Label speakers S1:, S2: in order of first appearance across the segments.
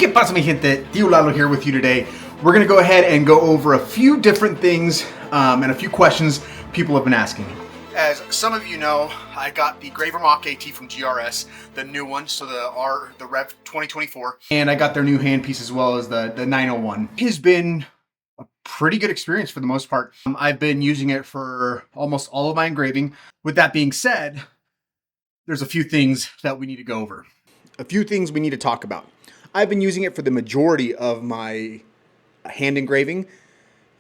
S1: ¿Qué pasa, mi gente? Tío Lalo here with you today. We're going to go ahead and go over a few different things and a few questions people have been asking. As some of you know, I got the Mach AT from GRS, the new one, so the Rev 2024, and I got their new handpiece as well as the 901. It has been a pretty good experience for the most part. I've been using it for almost all of my engraving. With that being said, there's a few things that we need to go over. A few things we need to talk about. I've been using it for the majority of my hand engraving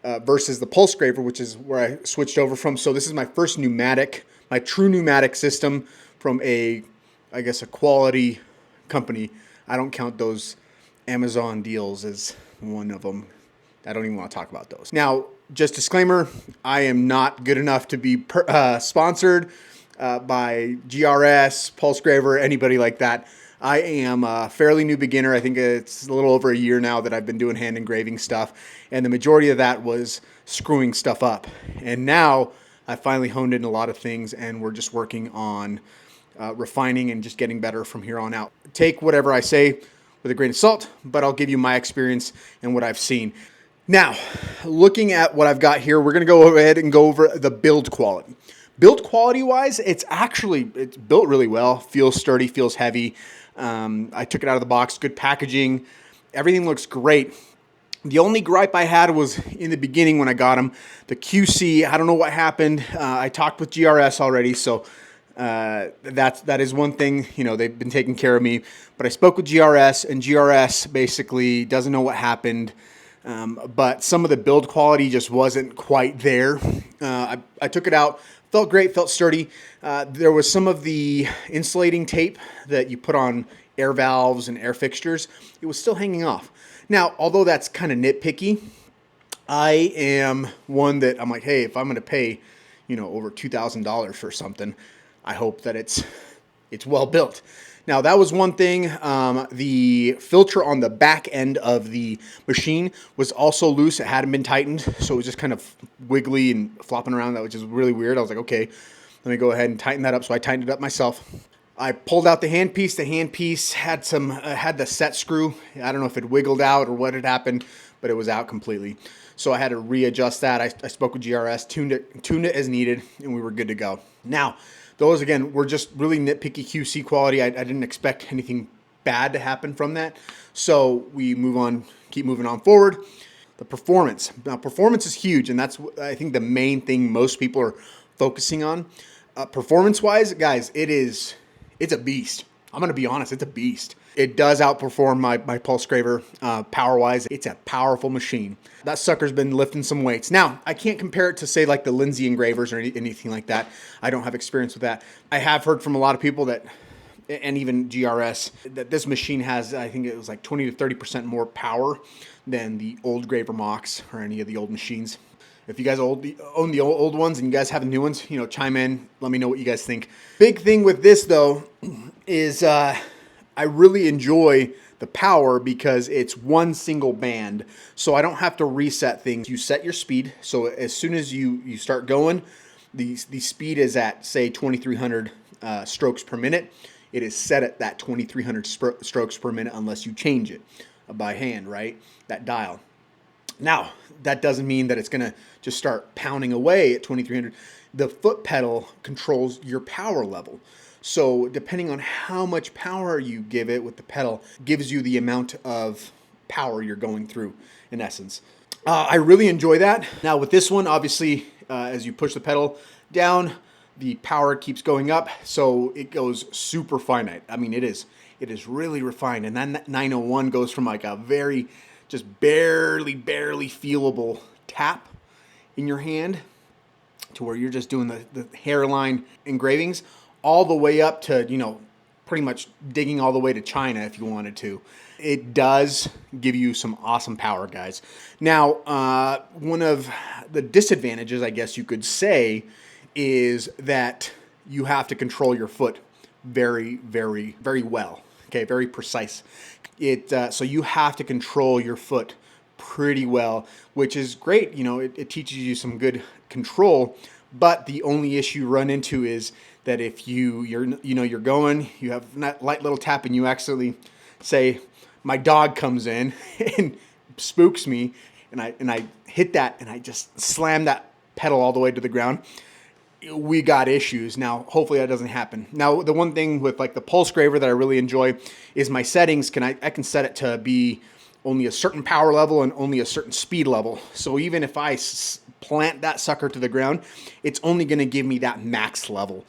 S1: versus the pulse graver, which is where I switched over from. So this is my first pneumatic, my true pneumatic system from I guess a quality company. I don't count those Amazon deals as one of them. I don't even want to talk about those. Now, just disclaimer, I am not good enough to be sponsored by GRS, Pulse Graver, anybody like that. I am a fairly new beginner. I think it's a little over a year now that I've been doing hand engraving stuff, and the majority of that was screwing stuff up. And now I finally honed in a lot of things, and we're just working on refining and just getting better from here on out. Take whatever I say with a grain of salt, but I'll give you my experience and what I've seen. Now, looking at what I've got here, we're going to go ahead and go over the build quality. Build quality wise, it's built really well. Feels sturdy, feels heavy. I took it out of the box, good packaging. Everything looks great. The only gripe I had was in the beginning when I got them. The QC, I don't know what happened. I talked with GRS already, so that is one thing. You know, they've been taking care of me. But I spoke with GRS, and GRS basically doesn't know what happened. But some of the build quality just wasn't quite there. I took it out. Felt great, felt sturdy. There was some of the insulating tape that you put on air valves and air fixtures. It was still hanging off. Now, although that's kind of nitpicky, I am one that I'm like, hey, if I'm going to pay, over $2,000 for something, I hope that it's well built. Now, that was one thing. The filter on the back end of the machine was also loose. It hadn't been tightened, so it was just kind of wiggly and flopping around. That was just really weird. I was like, okay, let me go ahead and tighten that up. So I tightened it up myself. I pulled out the handpiece. The handpiece had the set screw. I don't know if it wiggled out or what had happened, but it was out completely. So I had to readjust that. I spoke with GRS, tuned it as needed, and we were good to go. Now, those, again, were just really nitpicky QC quality. I didn't expect anything bad to happen from that. So we keep moving on forward. The performance. Now, performance is huge, and that's, I think, the main thing most people are focusing on. Performance-wise, guys, it's a beast. I'm going to be honest, it's a beast. It does outperform my pulse graver power-wise. It's a powerful machine. That sucker's been lifting some weights. Now, I can't compare it to, say, like the Lindsay engravers or anything like that. I don't have experience with that. I have heard from a lot of people that, and even GRS, that this machine has, I think it was like 20 to 30% more power than the old Graver Machs or any of the old machines. If you guys own the old ones and you guys have the new ones, chime in. Let me know what you guys think. Big thing with this, though, is I really enjoy the power because it's one single band. So I don't have to reset things. You set your speed. So as soon as you start going, the speed is at, say, 2,300 strokes per minute. It is set at that 2,300 strokes per minute unless you change it by hand, right? That dial. Now, that doesn't mean that it's going to just start pounding away at 2,300. The foot pedal controls your power level. So depending on how much power you give it with the pedal, gives you the amount of power you're going through, in essence. I really enjoy that. Now with this one, obviously, as you push the pedal down, the power keeps going up, so it goes super finite. I mean, it is really refined. And then that 901 goes from like a very, just barely feelable tap in your hand to where you're just doing the hairline engravings all the way up to, pretty much digging all the way to China if you wanted to. It does give you some awesome power, guys. Now, one of the disadvantages, I guess you could say, is that you have to control your foot very, very, very well. Okay, very precise. So you have to control your foot pretty well, which is great. It teaches you some good control. But the only issue you run into is that if you're going, you have that light little tap, and you accidentally say, my dog comes in and spooks me, and I hit that, and I just slam that pedal all the way to the ground. We got issues. Now, hopefully that doesn't happen. Now, the one thing with like the pulse graver that I really enjoy is my settings. I can set it to be only a certain power level and only a certain speed level. So even if I plant that sucker to the ground, it's only going to give me that max level.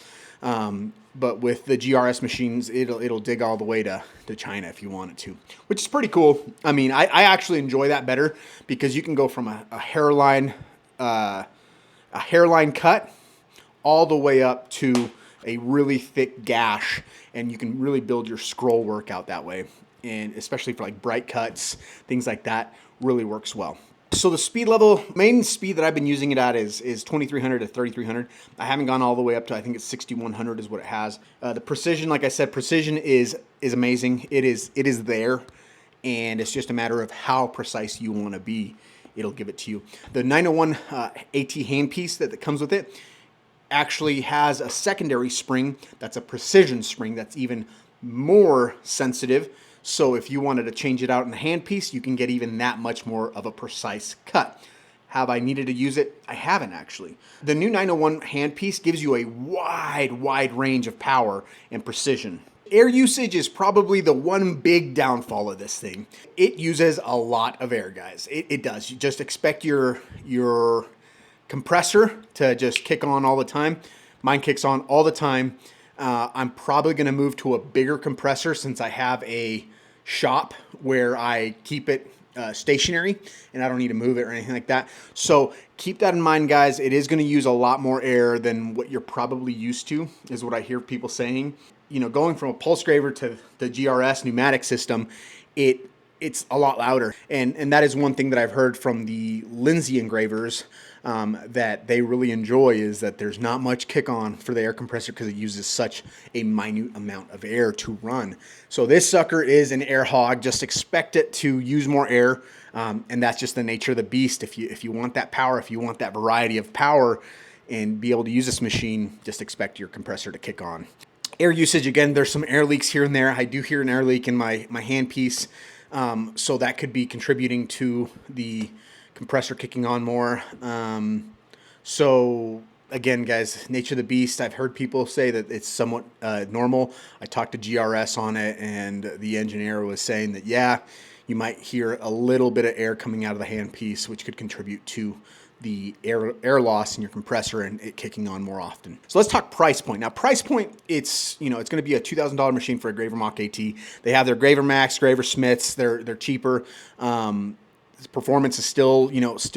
S1: But with the GRS machines, it'll dig all the way to China if you want it to, which is pretty cool. I mean, I actually enjoy that better because you can go from a hairline cut all the way up to a really thick gash, and you can really build your scroll work out that way. And especially for like bright cuts, things like that, really works well. So the speed level, main speed that I've been using it at is 2300 to 3300. I haven't gone all the way up to, I think it's 6100 is what it has. The precision, like I said, precision is amazing. It is there, and it's just a matter of how precise you want to be. It'll give it to you. The 901 AT handpiece that comes with it actually has a secondary spring that's a precision spring that's even more sensitive. So if you wanted to change it out in the handpiece, you can get even that much more of a precise cut. Have I needed to use it? I haven't actually. The new 901 handpiece gives you a wide range of power and precision. Air usage is probably the one big downfall of this thing. It uses a lot of air, guys. It does. You just expect your compressor to just kick on all the time. Mine kicks on all the time. I'm probably going to move to a bigger compressor since I have a shop where I keep it stationary and I don't need to move it or anything like that. So keep that in mind, guys. It is going to use a lot more air than what you're probably used to, is what I hear people saying. You know, going from a pulse graver to the GRS pneumatic system, it's a lot louder. And that is one thing that I've heard from the Lindsay engravers that they really enjoy, is that there's not much kick on for the air compressor because it uses such a minute amount of air to run. So this sucker is an air hog. Just expect it to use more air. And that's just the nature of the beast. If you want that power, if you want that variety of power and be able to use this machine, just expect your compressor to kick on. Air usage, again, there's some air leaks here and there. I do hear an air leak in my handpiece. So that could be contributing to the compressor kicking on more. So again, guys, nature of the beast. I've heard people say that it's somewhat normal. I talked to GRS on it, and the engineer was saying that, yeah, you might hear a little bit of air coming out of the handpiece, which could contribute to the air loss in your compressor and it kicking on more often. So let's talk price point. Now, price point, it's going to be a $2,000 machine for a Graver Mach AT. They have their Graver Max, Graver Smiths. They're cheaper. Performance is still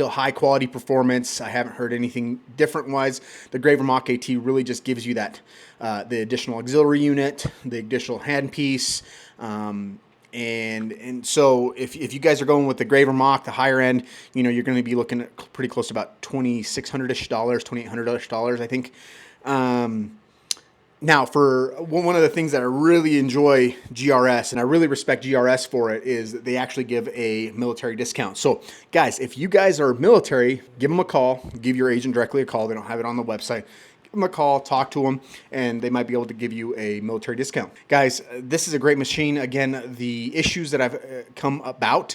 S1: high quality performance. I haven't heard anything different wise. The Graver Mach AT really just gives you that the additional auxiliary unit, the additional handpiece. And so if you guys are going with the Graver Mach, the higher end, you're going to be looking at pretty close to about $2,600-ish, $2,800-ish, I think. Now, for one of the things that I really enjoy GRS, and I really respect GRS for it, is that they actually give a military discount. So, guys, if you guys are military, give them a call. Give your agent directly a call. They don't have it on the website. Give them a call, talk to them, and they might be able to give you a military discount. Guys, this is a great machine. Again, the issues that I've come about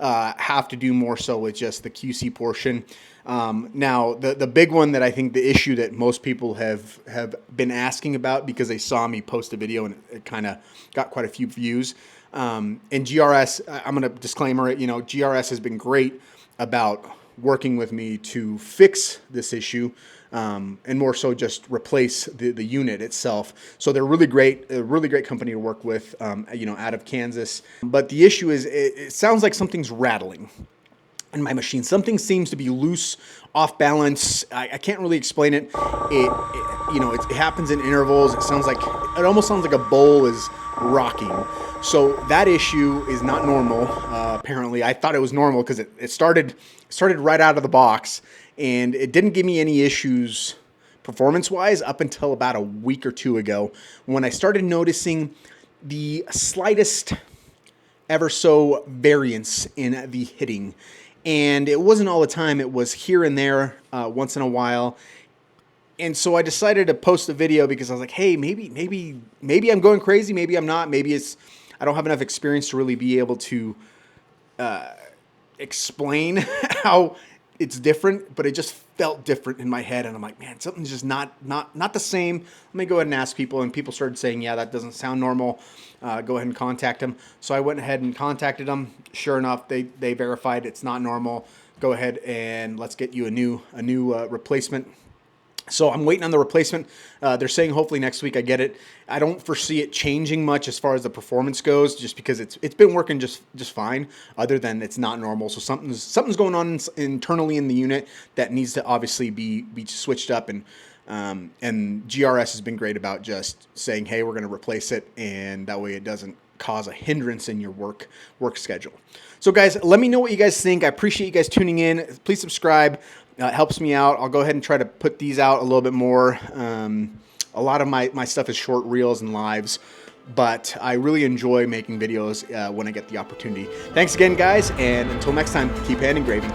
S1: have to do more so with just the QC portion. Now, the big one that I think the issue that most people have been asking about, because they saw me post a video and it kind of got quite a few views. And GRS, I'm going to disclaimer it, GRS has been great about working with me to fix this issue. And more so just replace the unit itself. So they're really great, a really great company to work with, out of Kansas. But the issue is it sounds like something's rattling in my machine. Something seems to be loose, off balance. I can't really explain it. It happens in intervals. It almost sounds like a bowl is rocking. So that issue is not normal. Apparently, I thought it was normal because it started right out of the box. And it didn't give me any issues performance-wise up until about a week or two ago, when I started noticing the slightest ever so variance in the hitting. And it wasn't all the time. It was here and there once in a while. And so I decided to post a video because I was like, hey, maybe I'm going crazy. Maybe I'm not. Maybe I don't have enough experience to really be able to explain how it's different, but it just felt different in my head, and I'm like, man, something's just not the same. Let me go ahead and ask people, and people started saying, yeah, that doesn't sound normal. Go ahead and contact them. So I went ahead and contacted them. Sure enough, they verified it's not normal. Go ahead and let's get you a new replacement. So I'm waiting on the replacement. They're saying hopefully next week I get it. I don't foresee it changing much as far as the performance goes, just because it's been working just fine. Other than it's not normal, so something's going on internally in the unit that needs to obviously be switched up. And GRS has been great about just saying, hey, we're going to replace it, and that way it doesn't cause a hindrance in your work schedule. So guys, let me know what you guys think. I appreciate you guys tuning in. Please subscribe. It helps me out. I'll go ahead and try to put these out a little bit more. A lot of my stuff is short reels and lives, but I really enjoy making videos when I get the opportunity. Thanks again, guys, and until next time, keep hand engraving.